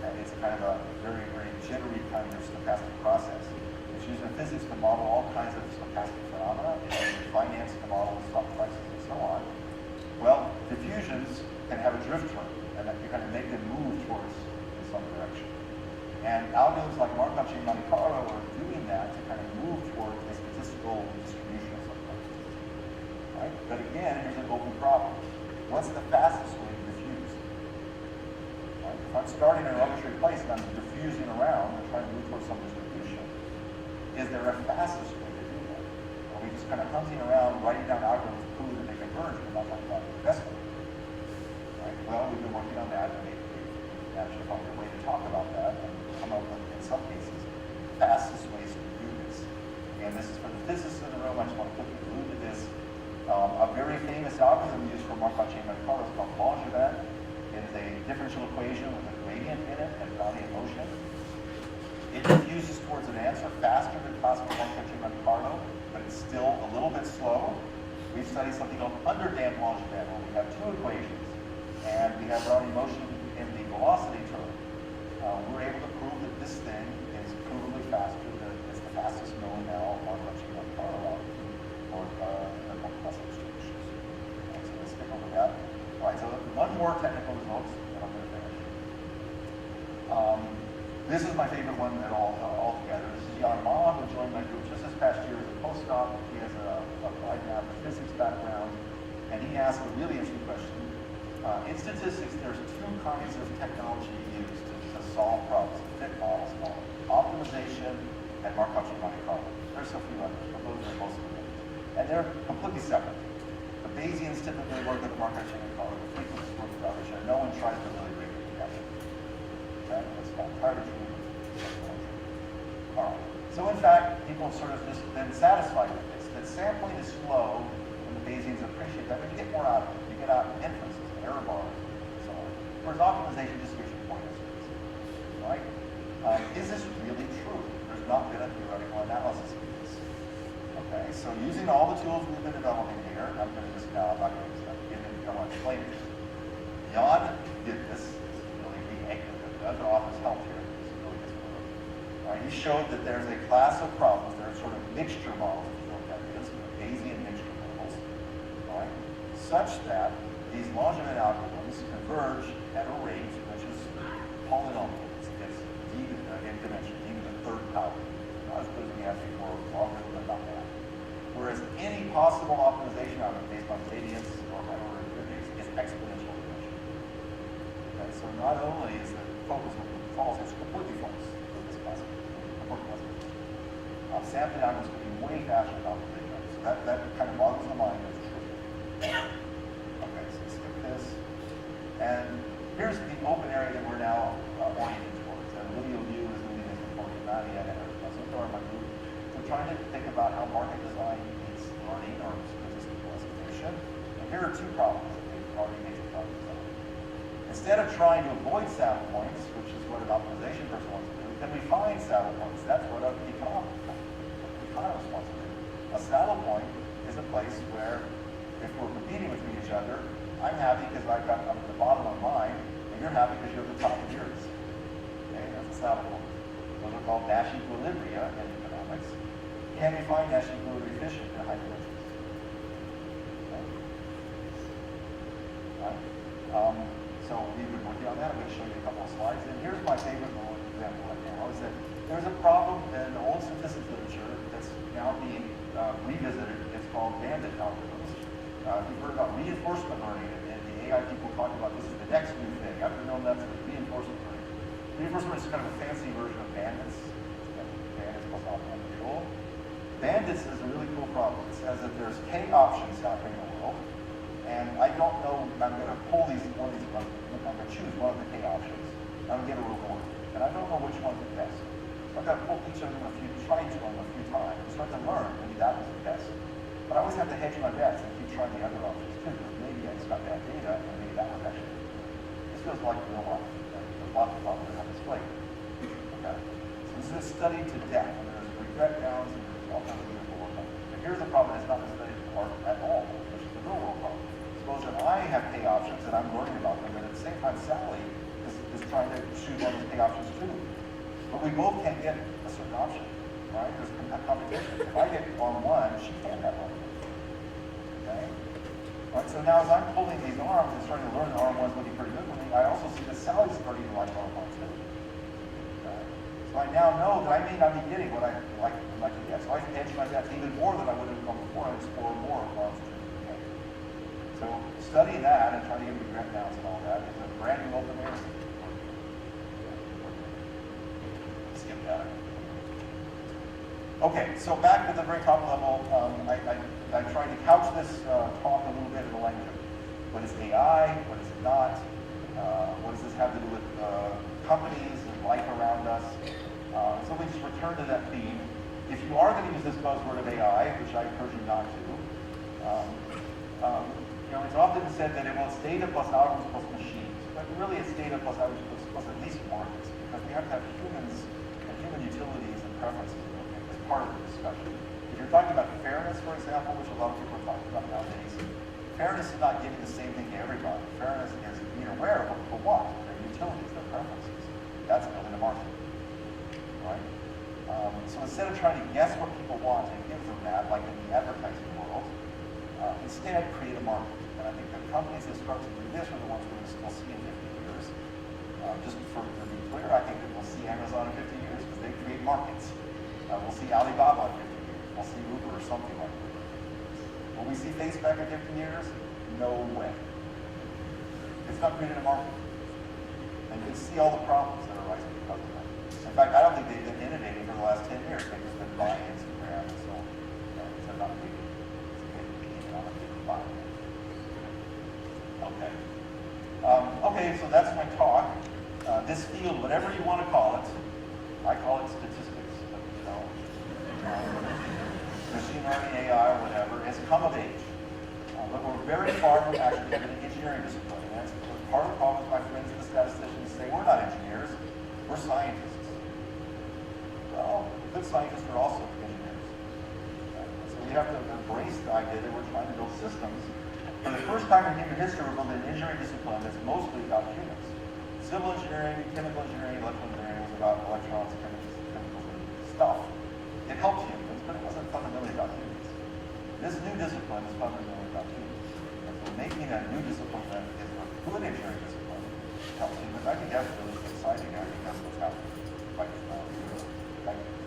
And it's a kind of a very, very jittery kind of stochastic process. It's used in physics to model all kinds of stochastic phenomena. It's used in finance to model stock prices and so on. Well, diffusions can have a drift term, and that you kind of make them move towards in some direction. And algorithms like Markov chain Monte Carlo are doing that to kind of move towards a statistical distribution of some kind. Right? But again, here's an open problem. What's the fastest way to diffuse? Right? If I'm starting in an arbitrary place and I'm diffusing around and trying to move towards some distribution, is there a fastest way to do that? Or are we just kind of hunting around, writing down algorithms to prove that they converge, but not talking about the best way? Right? Well, we've been working on that, and we've actually found a way to talk about that and come up with, in some cases, fastest ways to do this. And this is for the physicists in the room. I just want to quickly allude to this. A very famous algorithm used for Markov chain Monte Carlo is called Langevin. It is a differential equation with a gradient in it and Brownian motion. It diffuses towards an answer faster than classical Markov chain Monte Carlo, but it's still a little bit slow. We've studied something called underdamped Langevin, where we have two equations, and we have Brownian motion in the velocity term. We're able to prove that this thing is provably faster, that it's the fastest known now Markov chain Monte Carlo algorithm for the multiplexing distributions. So let's take a look at that. All right, so one more technical result, and I'm going to finish. This is my favorite one all together. This is Jan Ma, who joined my group just this past year as a postdoc. He has a applied math and physics background, and he asked a really interesting question. In statistics, there's two kinds of technology used to solve problems, to fit models called optimization and Markov chain Monte Carlo. There's a few others, but those are most of them. And they're completely separate. The Bayesians typically work with the Markov chain Monte Carlo, the frequencies work with others, and no one tries to really bring it together. Okay? That's not entirely true. All right. So in fact, people have sort of just been satisfied with this, that sampling is slow, and the Bayesians appreciate that, but you get more out of it. You get out inferences, error bars, and so on. Whereas optimization just gives you pointers. Right? Is this really true? There's not been a theoretical analysis of this. Okay, so using all the tools we've been developing here, I'm going to just now, I'm not going to get into it, I want to explain it. Jan did this. This is really the anchor. The other authors helped here. This is really his work. He showed that there's a class of problems, there are sort of mixture models, if you know what that is, Bayesian mixture models, right? Such that these Langevin algorithms converge at a rate which is polynomial. It's d in dimension, d to the third power. Not as good as we had before, logarithm, but not that. Whereas any possible optimization algorithm based on gradients or however it is exponential dimension. Okay, so not only is the focus false, it's completely false. It's possible. Completely possible. Sampling algorithms can be way faster than optimization algorithms. So that kind of boggles the mind, but it's true. Okay, so skip this. And here's the open area that we're now oriented towards. And video view is moving into the not yet. So far, my group. We're trying to think about how market design meets learning or statistical estimation. And here are two problems that they've already made the problem design. Instead of trying to avoid saddle points, which is what an optimization person wants to do, then we find saddle points. That's what an economist wants to do. A saddle point is a place where, if we're competing with each other, I'm happy because I'm at the bottom of mine, and you're happy because you're at the top of yours. Okay, that's a saddle point. Those are called Nash equilibria in economics. Can we find Nash equilibria efficient in high dimensions? Okay. All right. So we've been working on that. I'm going to show you a couple of slides. And here's my favorite little example right now, is that there's a problem in old statistics literature that's now being revisited. It's called bandit algorithms. You've heard about reinforcement learning, and the AI people talk about this is the next new thing. I've known that's reinforcement learning. Reinforcement is kind of a fancy version of bandits. Bandits plus optimal control. Bandits is a really cool problem. It says that there's K options happening in the world, and I don't know, I'm going to pull one of these, I'm going to choose one of the K options. I'm going to get a reward, and I don't know which one's the best. So I've got to pull each of them try each one a few times, and start to learn, maybe that was the best. But I always have to hedge my bets and keep trying the other options too, because maybe I just got bad data, and maybe that was actually. This feels like real life. There's lots of problems that have this plate. Okay. So this is a study to death, and there's regret downs, and there's all kinds of beautiful work on it. And here's the problem: it's not a study at all, which is the real world problem. Suppose that I have pay options and I'm learning about them, and at the same time Sally is trying to choose one of those pay options too. But we both can't get a certain option, right? There's competition. If I get on one, she can't have one. Okay? Right, so now as I'm pulling these arms and starting to learn the arm one's looking pretty good for me, I also see that Sally's starting to like arm one too. Okay? So I now know that I may not be getting what I like to get. So I can hedge my bets even more than I would have done before and explore more arms too. Okay? So study that and try to get regret downs and all that is a brand new open area. Skip that. Okay, so back to the very top level, I tried to couch this talk a little bit in the language of what is AI, what is it not, what does this have to do with companies and life around us. So we just return to that theme. If you are going to use this buzzword of AI, which I encourage you not to, it's often said that it's data plus algorithms plus machines, but really it's data plus algorithms plus at least markets, because we have to have humans and human utilities and preferences as part of the discussion. If you're talking about fairness, for example, which a lot of people are talking about nowadays, fairness is not giving the same thing to everybody. Fairness is being aware of what people want, their utilities, their preferences. That's building a market, right? So instead of trying to guess what people want and give them that, like in the advertising world, instead create a market. And I think the companies that start to do this are the ones we're going to still see in 50 years. Just to be clear, I think that we'll see Amazon in 50 years because they create markets. We'll see Alibaba in 50 years. We'll see Uber or something like that. Will we see Facebook in 50 years? No way. It's not creating a market. And you can see all the problems that are rising because of that. In fact, I don't think they've been innovating for the last 10 years. They've just been buying Instagram and so on. They're not big. Okay. Okay, so that's my talk. This field, whatever you want to call it, I call it statistics. Machine learning, AI, or whatever, has come of age. But we're very far from actually having an engineering discipline. And that's part of the problem with my friends and the statisticians say we're not engineers, we're scientists. Well, good scientists are also engineers. So we have to embrace the idea that we're trying to build systems. For the first time in human history, we're building an engineering discipline that's mostly about humans. Civil engineering, chemical engineering, electrical engineering was about electrons, chemicals, and stuff. It helped humans, but it wasn't fundamentally about humans. This new discipline is fundamentally about humans. And so making a new discipline that is a good engineering discipline helps humans. I think that's really exciting. I think that's what's happening right now. Thank you.